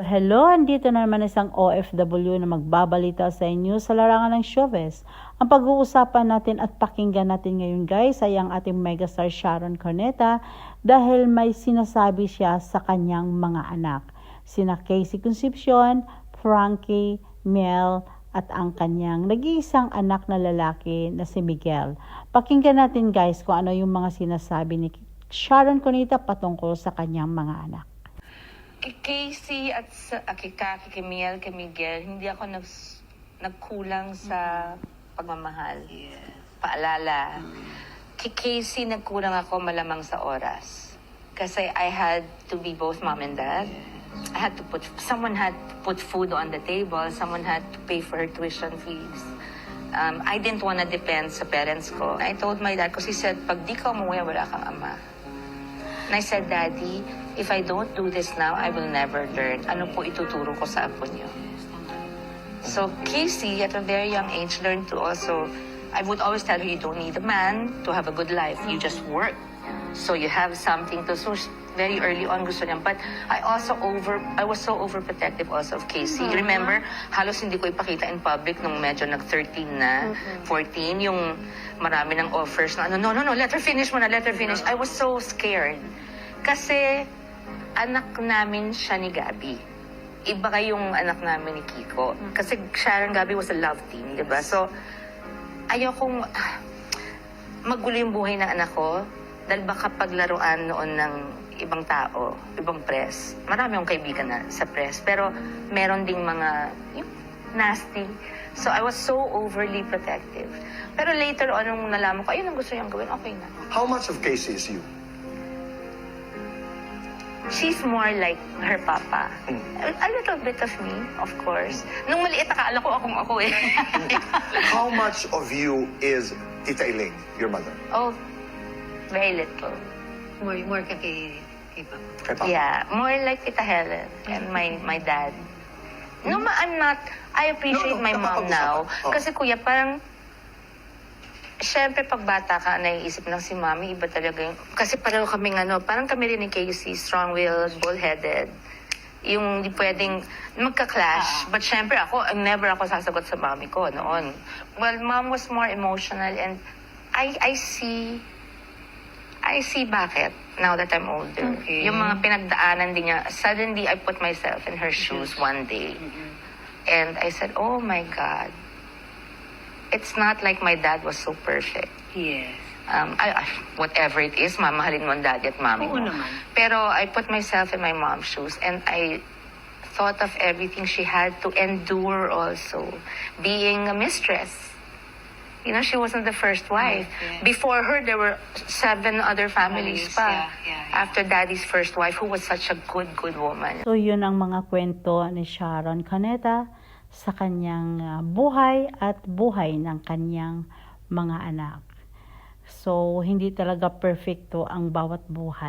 Hello! Andito na naman isang OFW na magbabalita sa inyo sa larangan ng showbiz. Ang pag-uusapan natin at pakinggan natin ngayon guys ay ang ating megastar Sharon Cuneta dahil may sinasabi siya sa kanyang mga anak. Sina Casey Concepcion, Frankie, Mel at ang kanyang nag-iisang anak na lalaki na si Miguel. Pakinggan natin guys kung ano yung mga sinasabi ni Sharon Cuneta patungkol sa kanyang mga anak. Kay Casey at sa kay Mel, kay Miguel, hindi ako nagkulang sa pagmamahal. Paalala. Kay Casey, nagkulang ako malamang sa oras. Kasi I had to be both mom and dad. Someone had to put food on the table. Someone had to pay for her tuition fees. I didn't want to depend sa parents ko. I told my dad, kasi he said, pag di ka umuwi, wala kang ama. And I said, Daddy, if I don't do this now, I will never learn. Ano po ituturo ko sa apo niyo? So Casey, at a very young age, learned to also, I would always tell her, you don't need a man to have a good life. You just work. So you have something to, so very early on gusto niya. But I was so overprotective also of Casey. Remember, halos hindi ko ipakita in public nung medyo nag-13 na, 14, yung marami ng offers na, no, let her finish muna, let her finish. I was so scared. Kasi anak namin siya ni Gabby. Iba kayong anak namin ni Kiko. Kasi Sharon Gabby was a love team, di ba? So, ayokong magulo yung buhay ng anak ko dahil baka paglaruan noon ng ibang tao, ibang press. Marami akong kaibigan na sa press. Pero meron ding mga nasty. So, I was so overly protective. Pero later on, nung nalaman ko, ayun ang gusto niyang gawin, okay na. How much of Casey is you? She's more like her papa. A little bit of me, of course. Nung maliit, akala ko akong ako eh. How much of you is Tita Elaine, your mother? Oh, very little. More ka kay Papa. Kay Papa? Yeah, more like Tita Helen and my dad. No, I appreciate my mom now. Oh. Kasi kuya, parang, syempre pag bata ka, naiisip lang si mami, iba talaga yung, kasi pareho kaming parang kami rin ni Casey, strong-willed, bull-headed. Yung di pwedeng magka-clash. But syempre never ako sasagot sa mami ko noon. Well, mom was more emotional and I see bakit now that I'm older. Okay. Yung mga pinagdaanan din niya, suddenly I put myself in her shoes one day. And I said, oh my God, it's not like my dad was so perfect. Yes. Whatever it is, mamahalin mo ang daddy at mami mo. Oo naman. Pero I put myself in my mom's shoes and I thought of everything she had to endure also. Being a mistress. You know, she wasn't the first wife. Yeah. Before her, there were 7 other families pa. Yeah. After daddy's first wife, who was such a good woman. So yun ang mga kwento ni Sharon Cuneta sa kanyang buhay at buhay ng kanyang mga anak. So hindi talaga perfecto ang bawat buhay.